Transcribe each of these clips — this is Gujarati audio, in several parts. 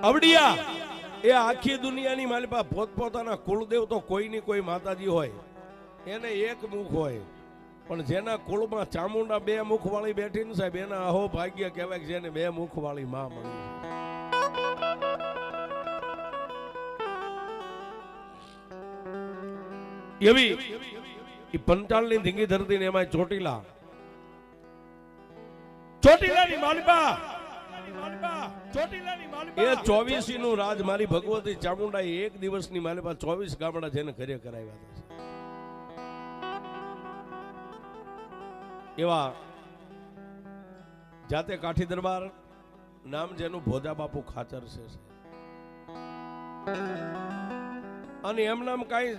અવડિયા એ આખી દુનિયાની માલિપા પોતપોતાના કુળદેવ તો કોઈની કોઈ માતાજી હોય, એને એક મુખ હોય, પણ જેના કુળમાં ચામુંડા બે મુખ વાળી બેઠી ને સાહેબ, એના અહો ભાગ્ય કહેવાય કે જેને બે મુખ વાળી માં મળી. એવી એ પંચાલની ધીંગી ધરતી ને એમાં ચોટીલાની માલિપા એ 24 નું રાજ મારી ભગવતી ચામુંડા એક દિવસની માલિપા 24 ગામડા જેને ઘરે કરાવ્યા હતા. એવા જાતે કાઠી દરબાર નામ જેનું ભોજા બાપુ ખાચર છે, અને એમ નામ કઈ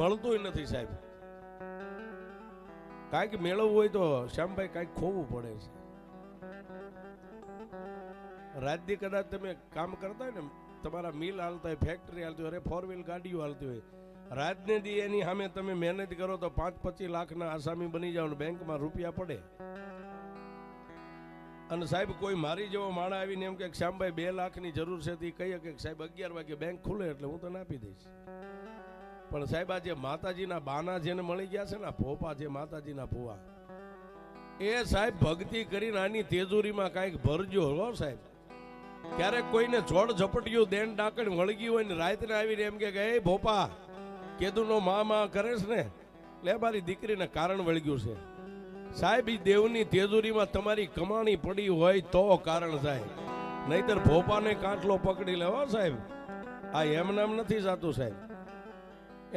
મળતું નથી સાહેબ. કાંઈક મેળવવું હોય તો શ્યામભાઈ કાંઈક ખોવું પડે છે. રાજદી કદાચ તમે કામ કરતા હોય ને, તમારા મિલ હાલતા હોય, ફેક્ટરી હાલતી હોય, 4 વ્હીલ ગાડીઓ હાલતી હોય, રાજને દી એની સામે તમે મહેનત કરો તો 5-25 લાખના આસામી બની જાવ ને બેંકમાં રૂપિયા પડે. અને સાહેબ કોઈ મારી જેવો માણા આવીને એમ કે શ્યામભાઈ 2 લાખની જરૂર છે, તો કહીએ કે સાહેબ 11 વાગે બેંક ખુલે એટલે હું તને આપી દઈશ. પણ સાહેબ આ જે માતાજીના બાના જેને મળી ગયા છે ને, ભોપા જે માતાજીના ભુવા, એ સાહેબ ભક્તિ કરીને આની તેજુરીમાં કાંઈક ભરજો હો સાહેબ. ક્યારેક કોઈને જોડ ઝપટિયું દેન ડાકણ વળગી હોય ને રાતને આવીને એમ કે એ ભોપા કેદુનો મા કરે છે ને, લે મારી દીકરીને કારણ વળગ્યું છે. સાહેબ ઈ દેવની તેજુરીમાં તમારી કમાણી પડી હોય તો કારણ થાય, નહીતર ભોપાને કાંટલો પકડી લેવો સાહેબ. આ એમ નામ નથી જાતું સાહેબ.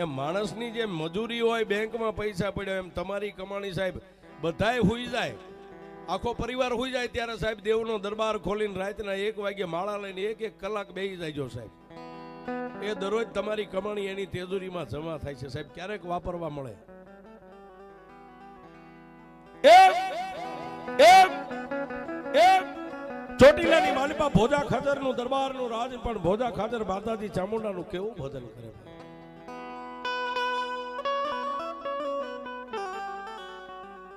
એમ માણસની જે મજૂરી હોય, બેંકમાં પૈસા પડ્યા, એમ તમારી કમાણી સાહેબ બધાય હુઈ જાય, આખો પરિવાર હુઈ જાય ત્યારે સાહેબ દેવનો દરબાર ખોલીને રાતના 1 વાગે માળા લઈને 1-1 કલાક બેસી જાય સાહેબ. એ દરરોજ તમારી કમાણી એની તેજુરીમાં જમા થાય છે સાહેબ, ક્યારેક વાપરવા મળે. ચોટીલાની માલિપા ભોજા ખાચરનું દરબારનું રાજ, પણ ભોજા ખાચર માતાજી ચામુંડાનું કેવું ભજન કરે.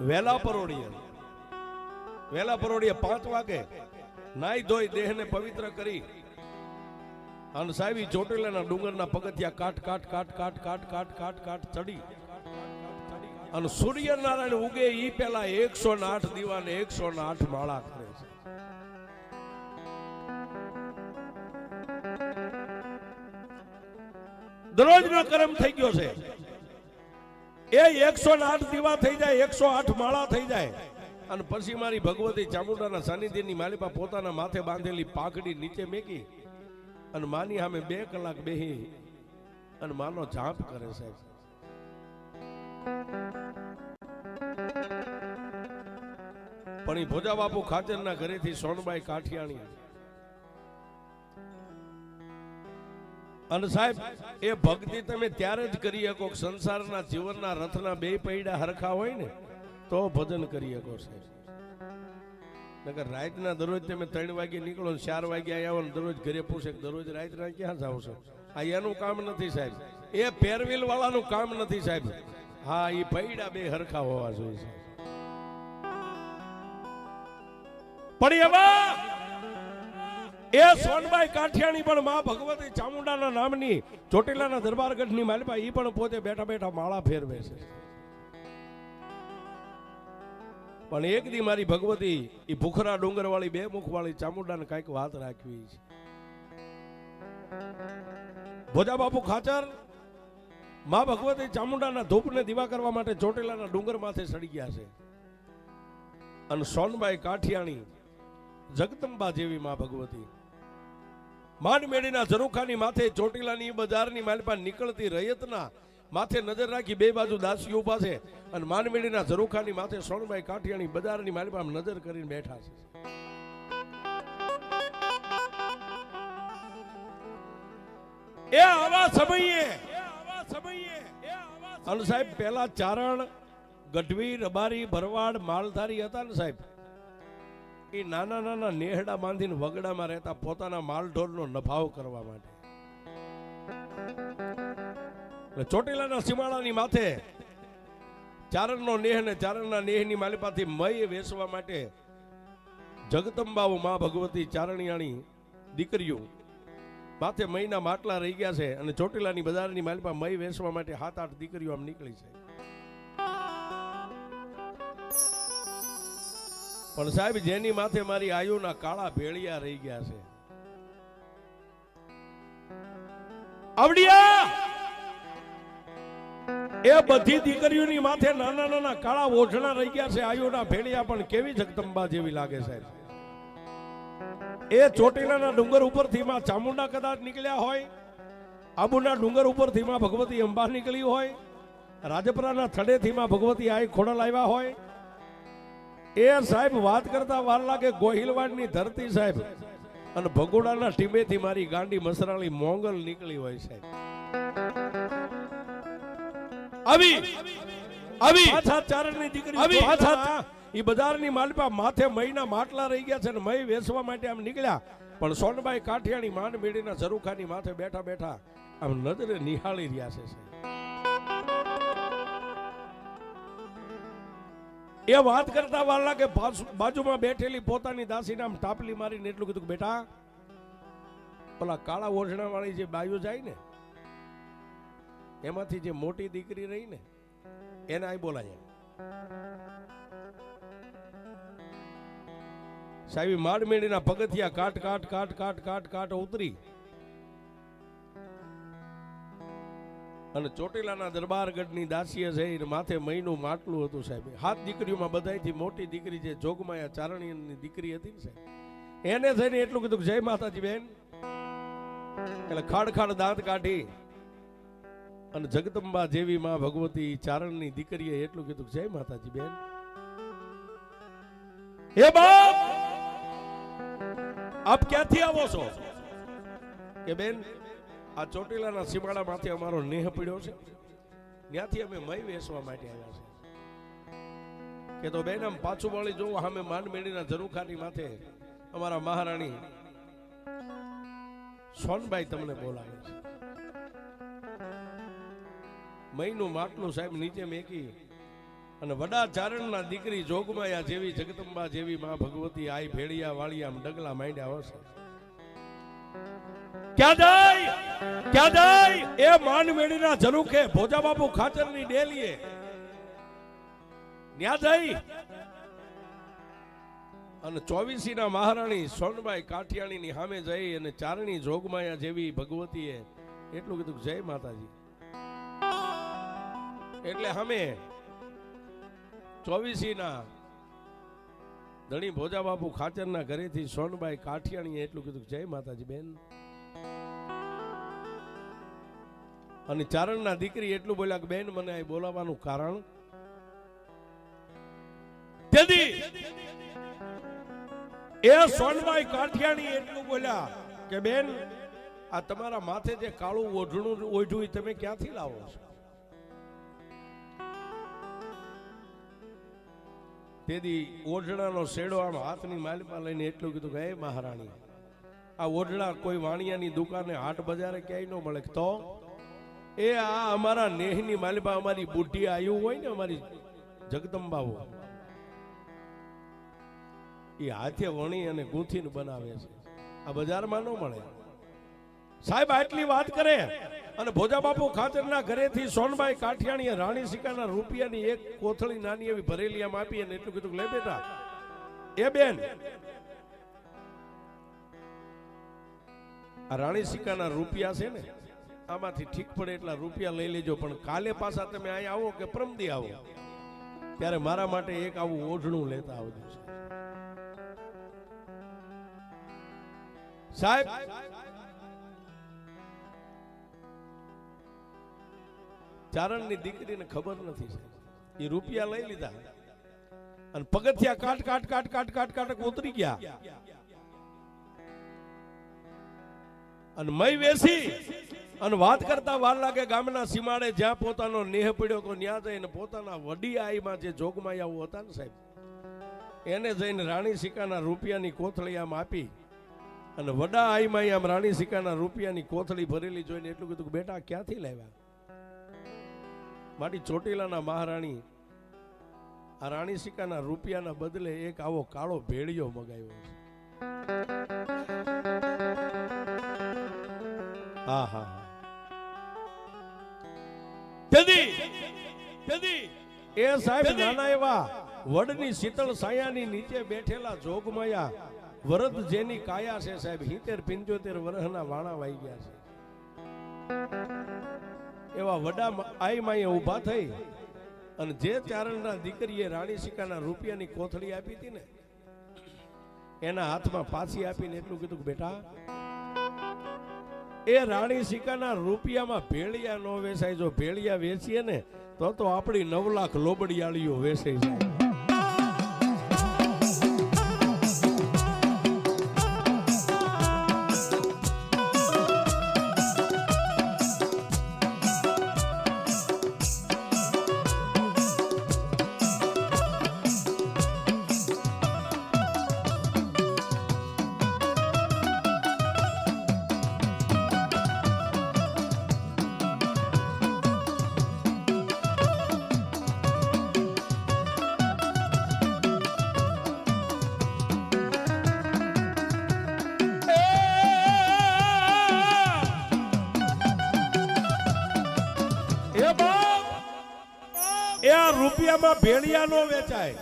વેલા પરોડીએ 5 વાગે નાઈ ધોઈ દેહને પવિત્ર કરી અને સાહેબ ચોટીલાના ડુંગરના પગથિયા કાટ ચડી અને સૂર્યનારાયણ ઉગે ઈ પેલા 108 દીવાને 108 માળા કરે છે. દરરોજનો કર્મ થઈ ગયો છે. એ 108 દીવા થઈ જાય, 108 માળા થઈ જાય, અને પછી મારી ભગવતી ચામુંડાના સાનિધ્યની માલિપા પોતાના માથે બાંધેલી પાઘડી નીચે મેકી અને માની સામે 2 કલાક બેહી અને માનો જાપ કરે સાહેબ. પણ એ ભોજા બાપુ ખાચરના ઘરેથી સોનબાઈ કાઠિયાણી અને સાહેબ એ ભક્તિ તમે ત્યારે જ કરી શકો, સંસારના જીવનના રથના 2 પૈડા હરખા હોય ને તો ભજન કરી શકો સાહેબ. નકર રાતના દરરોજ તમે 3 વાગે નીકળો, 4 વાગે આવો ને દરરોજ ઘરે પૂછે દરરોજ રાતના ક્યાં જાવ છો? આ એનું કામ નથી સાહેબ, એ પેરવીલ વાળાનું કામ નથી સાહેબ. હા, એ પૈડા 2 હરખા હોવા જોઈએ. પણ એમાં એ સોનબાઈ કાઠિયાણી પણ માં ભગવતી ચામુંડાના નામની ચોટીલાના દરબારગઢની માલિપા ઈ પણ પોતે બેઠા બેઠા માળા ફેરવે છે. પણ એક દી મારી ભગવતી ઈ ભૂખરા ડુંગર વાળી 2 મુખ વાળી ચામુંડાને કઈક વાત રાખવી છે. ભોજા બાપુ ખાચર માં ભગવતી ચામુંડાના ધૂપને દીવા કરવા માટે ચોટીલાના ડુંગર માથે સડી ગયા છે. અને સોનબાઈ કાઠિયાણી જગદંબા જેવી માં ભગવતી માંડમેડીના ઝરૂખાની માથે ચોટીલાની બજારની માલિપા નીકળતી રયતના માથે નજર રાખી 2 બાજુ દાસીઓ ઉભા છે, અને માંડમેડીના ઝરૂખાની માથે સોનબાઈ કાઠિયાણી બજારની માલિપા નજર કરીને બેઠા છે. એ આવા સમયે અને સાહેબ પેલા ચારણ, ગઢવી, રબારી, ભરવાડ, માલધારી હતા ને સાહેબ, એ નાના નાના નેહડા બાંધીને વગડામાં રહેતા પોતાના માલઢોરનો નફાવ કરવા માટે. ચોટીલાના સીમાડાની માથે ચારણનો નેહ ને ચારણના નેહની માલિપાથી મય વેચવા માટે જગદંબાઓ માં ભગવતી ચારણિયાણી દીકરીઓ માથે મહીના માટલા રહી ગયા છે અને ચોટીલાની બજારની માલિપા મહી વેચવા માટે 7-8 દીકરીઓ આમ નીકળી છે. પણ સાહેબ જેની માથે મારી આયુના કાળા ભેળિયા રહી ગયા છે, આવડિયા એ બધી દીકરીઓની માથે નાના નાના કાળા ઓઢણા રહી ગયા છે. આયુના ભેળિયા પણ કેવી જગદંબા જેવી લાગે સાહેબ. એ ચોટીલાના ડુંગર ઉપરથી માં ચામુંડા કદાચ નીકળ્યા હોય, આબુના ડુંગર ઉપરથી માં ભગવતી અંબા નીકળી હોય, રાજપરાના થડેથી માં ભગવતી આઈ ખોડલ આવ્યા હોય, એ સાહેબ વાત કરતા વાર લાગે ગોહિલવાડની ધરતી સાહેબ અને ભગોડાના ટીમેથી મારી ગાંડી મસરાળી મોંગલ નીકળી હોય સાહેબ. આવી આવી પાછા ચારણની દીકરી આવી પાછા ઈ બજારની માલપા માથે મહીના માટલા રહી ગયા છે ને મહી વેચવા માટે આમ નીકળ્યા. પણ સોનબાઈ કાઠિયાણી માંડ મેળીના ઝરૂખાની માથે બેઠા બેઠા આમ નજરે નિહાળી રહ્યા છે સાહેબ. એ વાત કરતા વાર લાગે બાજુમાં બેઠેલી પોતાની દાસીને આમ ટાપલી મારીને એટલું કીધું કે બેટા પેલા કાળા ઓઢણા વાળી જે બાયુ જાય ને એમાંથી જે મોટી દીકરી રહી ને એને આ બોલાય સાહેબ. માડમેડીના પગથિયા કાટ કાટ કાટ કાટ કાટ કાટ ઉતરી અને ચોટીલાના દરબારગઢની દાસીએ જઈને માથે મહીનું માટલું હતું સાહેબ. 7 દીકરીઓમાં બધાયથી મોટી દીકરી જે જોગમાયા ચારણીની દીકરી હતી ને સાહેબ, એને જઈને એટલું કીધું જય માતાજી બેન. એટલે ખાડ ખાડ દાંત કાઢી અને જગદંબા જેવી માં ભગવતી ચારણની દીકરીએ એટલું કીધું જય માતાજી બેન. હે બાપ આપ ક્યાંથી આવો છો? કે બેન આ ચોટીલાના સીમાડા માંથી અમારો નેહ પડ્યો છે, ત્યાંથી અમે મહી વેચવા માટે આવ્યા છે. કે તો બેન આમ પાછું વળી જોવું અમે માંડમેડીના ઝરૂખાની માથે અમારા મહારાણી સોનબાઈ તમને બોલાવે છે. મહીનું માટલું સાહેબ નીચે મેકી અને વડા ચારણના દીકરી જોગમાયા જેવી જગદંબા જેવી માં ભગવતી આઈ ભેળિયા વાળી આમ ડગલા માંડ્યા હશે. ક્યાં જાય ક્યાં જાય? એ માંડમેડીના ઝરૂખે ભોજા બાપુ ખાચરની ડેલીએ ન્યા જઈ અને 24 ના મહારાણી સોનબાઈ કાઠિયાણીની સામે જઈ અને ચારણી જોગમાયા જેવી ભગવતીએ એટલું કીધું જય માતાજી. એટલે અમે 24 ના ધણી ભોજા બાપુ ખાચરના ઘરેથી સોનબાઈ કાઠિયાણીએ એટલું કીધું જય માતાજી બેન. અને ચારણના દીકરી એટલું બોલ્યા કે બેન મને આ બોલાવવાનું કારણ તેથી એ સોનબાઈ કાઠિયાણી એટલું બોલ્યા કે બેન આ તમારા માથે જે કાળું ઓઢણું ઓઢ્યું તમે ક્યાંથી લાવો છો? તેથી ઓઢણાનો શેડો આમ હાથની માલિપા લઈને એટલું કીધું કે હે મહારાણી આ ઓઢણા કોઈ વાણિયાની દુકાને હાટ બજારે ક્યાંય ન મળે. તો એ આ અમારા નેહની માલિપા અમારી બુઢી આયુ હોય ને અમારી જગદંબાઓ એ હાથે વણી અને ગૂંથીને બનાવે છે, આ બજારમાં ન મળે સાહેબ. આટલી વાત કરે અને ભોજા બાપુ ખાચરના ઘરેથી સોનબાઈ કાઠિયાણીએ રાણી સિક્કાના રૂપિયાની એક કોથળી નાની એવી ભરેલી આમ આપી અને એટલું કીધું લે બેટા એ બેન આ રાણી સિક્કાના રૂપિયા છે ને આમાંથી ઠીક પડે એટલા રૂપિયા લઈ લેજો, પણ કાલે પાછા તમે અહીંયા આવો કે પ્રમદી આવો ત્યારે મારા માટે એક આવું ઓઢણું લેતા આવજો સાહેબ. ચારણની દીકરીને ખબર નથી એ રૂપિયા લઈ લીધા અને પગથિયા કાટ કાટ કાટ કાટ કાટ કાટ ઉતરી ગયા અને મય વેસી અને વાત કરતા વાર લાગે ગામના સીમાડે જ્યાં પોતાનો નેહ પડ્યો તો ત્યાં જઈને પોતાના વડી આઈમાં જે જોગમાયાઓ હતા ને સાહેબ એને જઈને રાણી સિક્કાના રૂપિયાની કોથળી આમ આપી અને વડા આઈમાં આમ રાણી સિક્કાના રૂપિયાની કોથળી ભરેલી જોઈને એટલું કીધું કે બેટા ક્યાંથી લાવ્યા? મારી ચોટીલાના મહારાણી આ રાણી સિક્કાના રૂપિયાના બદલે એક આવો કાળો ભેળિયો મગાવ્યો છે. હા હા તેથી એ સાહેબ નાના એવા વડની શીતળ સાયાની નીચે બેઠેલા જોગમાયા વરદ જેની કાયા છે સાહેબ 70-75 વર્ષના વાણા વાઈ ગયા છે એવા વડા આઈ માએ ઊભા થઈ અને જે ચારણના દીકરીએ રાણી સિકાના રૂપિયાની કોથળી આપી હતી ને એના હાથમાં પાછી આપીને એટલું કીધું કે બેટા એ રાણી સિકાના રૂપિયામાં ભેળિયા નો વેચાય, જો ભેળિયા વેચીએ ને તો આપણી 9 લાખ લોબડિયાળીઓ વેચાઈ જાય. રૂપિયામાં ભેળિયા નો વેચાય,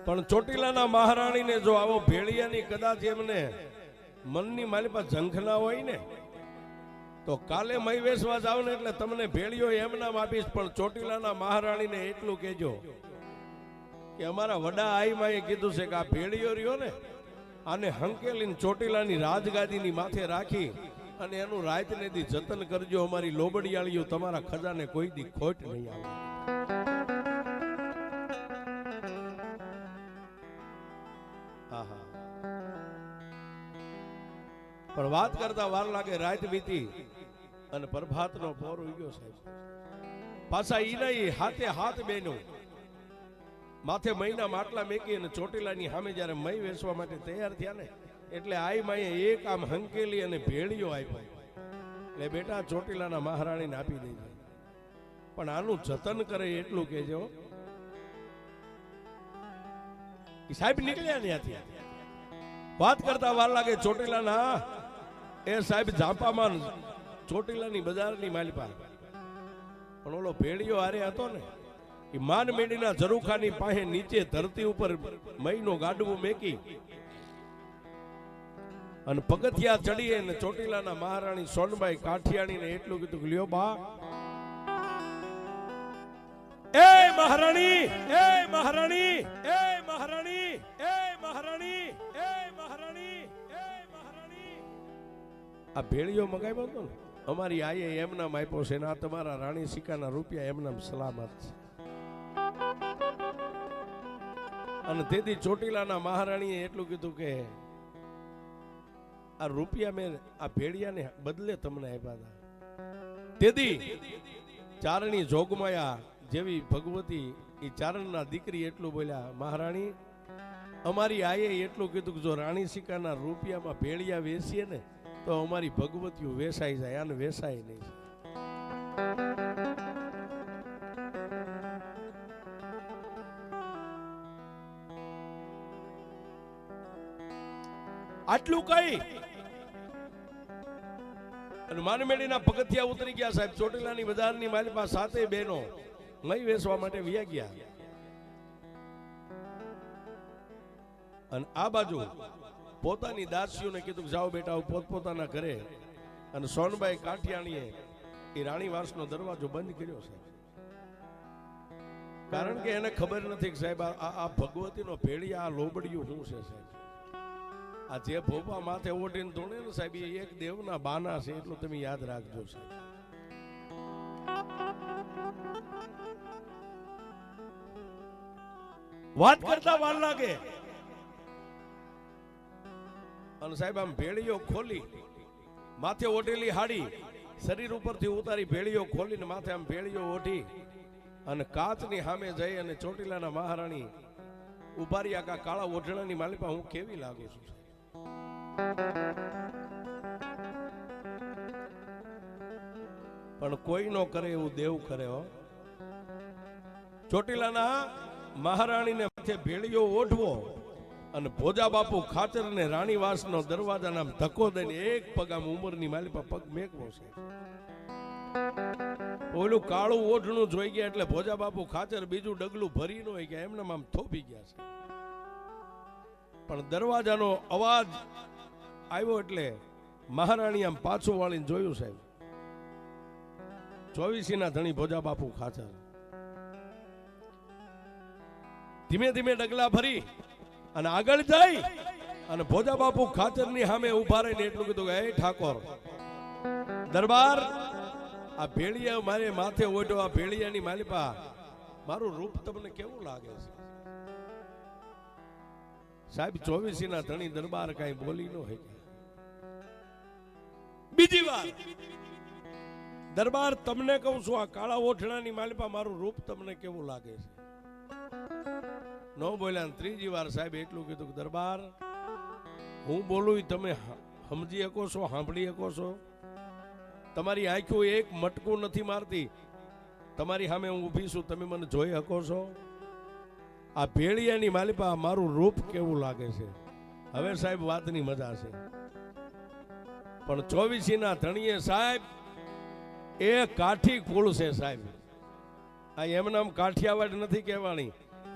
પણ ચોટીલાના મહારાણીને જો આવો ભેળિયાની કદાચ એમને મનની મારી પાસે ઝંખના હોય ને તો કાલે મય વેચવા જાવ ને એટલે તમને ભેળિયો એમ નામ આપીશ, પણ ચોટીલાના મહારાણીને એટલું કહેજો કે અમારા વડા આઈ માએ કીધું છે કે આ ભેળિયો રહ્યો ને આને હંકેલીને ચોટીલાની રાજગાદીની માથે રાખી અને એનું રાત ને દી જતન કરજો, અમારી લોબડિયાળીઓ તમારા ખજાને કોઈ દી ખોટ નહીં આવે. પણ વાત કરતા વાર લાગે, રાત વીતી અને પ્રભાતનો પોર ઉગ્યો સાહેબ. પાછા ઈ નહીં હાથે હાથ બેનો માથે મહિના માટલા મેકી અને ચોટીલાની સામે જ્યારે મય વેચવા માટે તૈયાર થયા ને એટલે આઈ માએ એક આમ હંકેલી અને ભેળિયો આપ્યો. એટલે બેટા ચોટીલાના મહારાણીને આપી દેજો, પણ આનું જતન કરે એટલું કહેજો. સાહેબ નીકળ્યા ત્યાંથી. વાત કરતા વાર લાગે, ચોટીલાના એ સાહેબ ઝાંપામાં ચોટીલાની બજારની માલપા પણ ઓલો ભેળિયો હારે હતો ને એ માન મેડીના ઝરૂખાની પાસે નીચે ધરતી ઉપર મહીનો ગાડવું મેકી અને પગથિયા ચડી અને ચોટીલાના મહારાણી સોનબાઈ કાઠિયાણીને એટલું કીધું કે લ્યો બા, એ મહારાણી, એ મહારાણી, એ મહારાણી, એ મહારાણી, એ મહારાણી, એ મહારાણી, આ ભેળિયો મગાવ્યો હતો ને અમારી આયે એમ નામ આપ્યો છે ને આ તમારા રાણી સિકાના રૂપિયા એમ નામ સલામત છે. અને તેથી ચોટીલાના મહારાણીએ એટલું કીધું કે આ રૂપિયા મેં આ ભેળિયાને બદલે તમને આપ્યા હતા. તેથી ચારણી જોગમાયા જેવી ભગવતી એ ચારણના દીકરી એટલું બોલ્યા, મહારાણી અમારી આયે એટલું કીધું કે જો રાણી સિકાના રૂપિયામાં ભેળિયા વેચીએ ને તો અમારી ભગવતીઓ વેસાઈ જાય, આને વેસાય નહીં. આટલું કઈ અને માનમેડીના પગથિયા ઉતરી ગયા સાહેબ. ચોટીલાની બજારની માલિપા સાતે બહેનો મય વેચવા માટે વ્યા ગયા અને આ બાજુ પોતાની દાસીઓને કીધું કે જાઓ બેટા પોતપોતાના ઘરે. અને સોનબાઈ કાઠિયાણીએ એ રાણીવાસનો દરવાજો બંધ કર્યો છે, કારણ કે એને ખબર નથી કે સાહેબ આ ભગવતીનો ભેળિયા આ લોબડિયું શું છે સાહેબ. આ જે ભોપા માથે ઓઢીને ધોણે ને સાહેબ એ એક દેવના બાના છે, એટલું તમે યાદ રાખજો સાહેબ. વાત કરતા વાર લાગે અને સાહેબ આમ ભેળીઓ ખોલી માથે ઓઢેલી હાડી શરીર ઉપરથી ઉતારી ભેળીઓ ખોલીને માથે આમ ભેળીઓ ઓઢી અને કાચની સામે જઈ અને ચોટીલાના મહારાણી ઉભારી આખા કાળા ઓઢણાની માલિપા હું કેવી લાગુ છું. પણ કોઈ નો કરે એવું દેવ કરે હો. ચોટીલાના મહારાણીને માથે ભેળીઓ ઓઢવો અને ભોજા બાપુ ખાચર ને રાણીવાસનો દરવાજાના આમ ધક્કો દઈને એક પગ આમ ઉંમરની માલી પર પગ મેકવો છે. ઓલું કાળું ઓઢણું જોઈ ગયા એટલે ભોજા બાપુ ખાચર બીજું ડગલું ભરી ન હોય ગયા, એમને આમ થોપી ગયા છે. પણ દરવાજાનો અવાજ આવ્યો એટલે મહારાણી આમ પાછું વાળીને જોયું સાહેબ, 24 ધણી ભોજા બાપુ ખાચર ધીમે ધીમે ડગલા ભરી અને આગળ જાય અને ભોજા બાપુ ખાચરની સામે ઉભા રહીને એટલું કીધું કે એ ઠાકોર દરબાર, આ ભેળિયા મારે માથે ઓઢો, આ ભેળિયાની માલિપા મારું રૂપ તમને કેવું લાગે છે? સાહેબ 24 ધણી દરબાર કઈ બોલી ન હોય. બીજી વાર દરબાર તમને કહું છું, આ કાળા ઓઠણાની માલિપા મારું રૂપ તમને કેવું લાગે છે? ન બોલ્યા. ત્રીજી વાર સાહેબ એટલું કીધું કે દરબાર, હું બોલું તમે સમજી શકો છો, સાંભળી શકો છો? તમારી આંખો એક મટકું નથી મારતી, તમારી સામે હું ઊભી છું, તમે મને જોઈ શકો છો? આ ભેળિયાની માલિપા મારું રૂપ કેવું લાગે છે? હવે સાહેબ વાતની મજા છે. પણ 24 ધણીએ સાહેબ એ કાઠી કુળ છે સાહેબ. આ એમ નામ કાઠિયાવાડ નથી કહેવાની,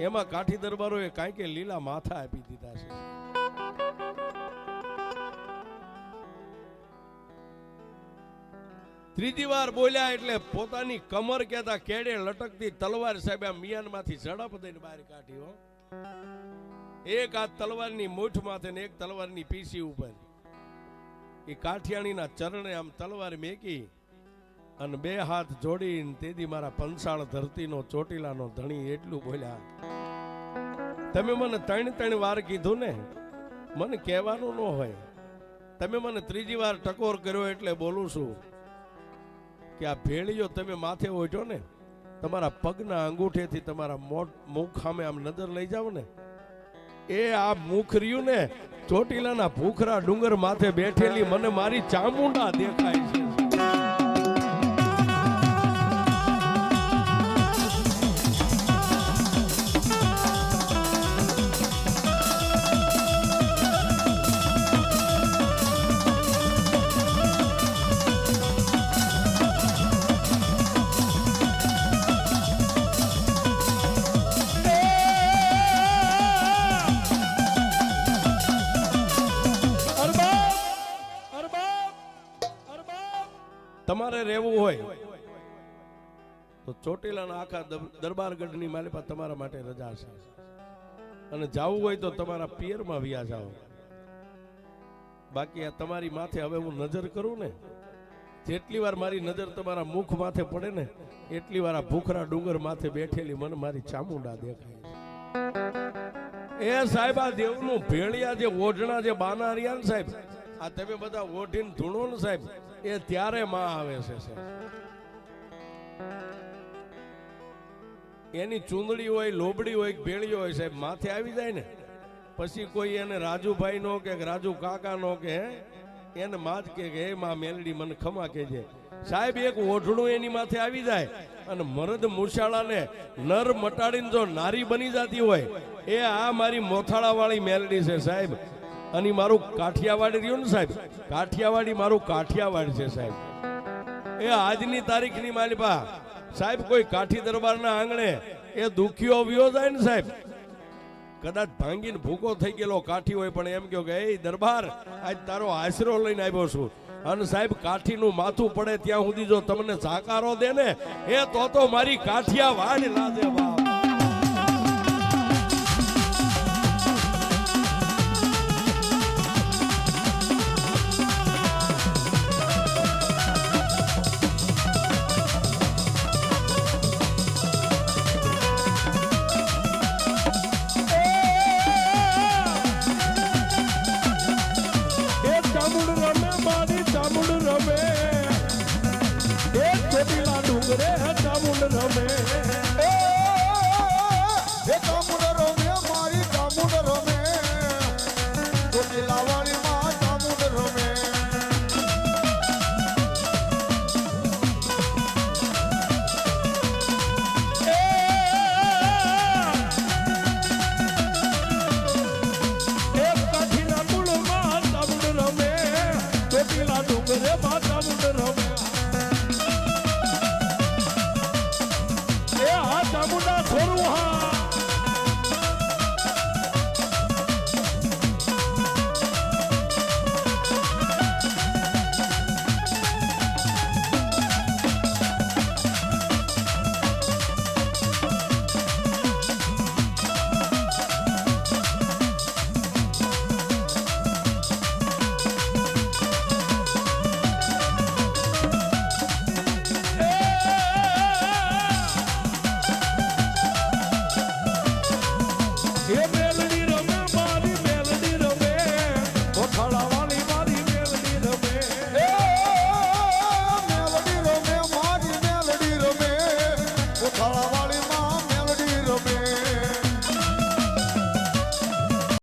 એમાં કાઠી દરબારોએ કાંઈ કે લીલા માથા આપી દીધા છે. ત્રીજી વાર બોલ્યા એટલે પોતાની કમર કેતા કેડે લટકતી તલવાર સાહેબ આ મિયાનમાંથી ઝડપ દઈને બહાર કાઢી. હો, એક આ તલવારની મૂઠ માથે ને એક તલવારની પીસી ઉપર એ કાઠિયાણીના ચરણે આમ તલવાર મેકી અને બે હાથ જોડીને તેદી મારા પંસાળ ધરતીનો ચોટીલાનો ધણી એટલું બોલ્યા, તમે મને 3 વાર કીધું ને, મને કહેવાનું ન હોય, તમે મને ત્રીજી વાર ટકોર કર્યો એટલે બોલું છું કે આ ભેળીઓ તમે માથે ઓઢો ને, તમારા પગના અંગૂઠેથી તમારા મુખ સામે આમ નજર લઈ જાવ ને, એ આ મુખ રહ્યું ને ચોટીલાના ભૂખરા ડુંગર માથે બેઠેલી મને મારી ચામુંડા દેખાય છે. તમારે રહેવું હોય તો ચોટીલાના આખા દરબારગઢની માલિપા તમારા માટે રજા છે, અને જવું હોય તો તમારા પિયરમાં વ્યા જાઓ. બાકી આ તમારી માથે હવે હું નજર કરું ને, જેટલી વાર મારી નજર તમારા મુખ માથે પડે ને એટલી વાર આ ભૂખરા ડુંગર માથે બેઠેલી મને મારી ચામુંડા દેખાય છે. એ સાહેબ આ દેવનું ભેળિયા જે ઓઢણા જે બાના રહ્યા ને સાહેબ, આ તમે બધા ઓઢીને ધૂણો ને સાહેબ, એ ત્યારે માં આવે છે. એની ચૂંદડી હોય, લોબડી હોય, ભેળીઓ હોય સાહેબ, માથે આવી જાય ને પછી કોઈ એને રાજુભાઈ નો કે રાજુ કાકા નો કે એને માં જ કે હે માં મેલડી મને ખમા કેજે. સાહેબ એક ઓઢણું એની માથે આવી જાય અને મરદ મૂછાળાને નર મટાડીને જો નારી બની જતી હોય, એ આ મારી મોથાળા વાળી મેલડી છે સાહેબ. અને મારું કાઠિયાવાડી રહ્યું ને સાહેબ, કાઠિયાવાડી મારું કાઠિયાવાડ છે સાહેબ. એ આજની તારીખની માલિપા સાહેબ કોઈ કાઠી દરબારના આંગણે એ દુખીઓ વ્યો જાય ને સાહેબ, કદાચ ભાંગીને ભૂકો થઈ ગયેલો કાઠી હોય પણ એમ કહ્યું કે એ દરબાર આજ તારો આશરો લઈને આવ્યો છું, અને સાહેબ કાઠીનું માથું પડે ત્યાં સુધી જો તમને સાકારો દે ને, એ તો મારી કાઠિયાવાડ લાદે બાપ. પીલા ડુંગરે માતા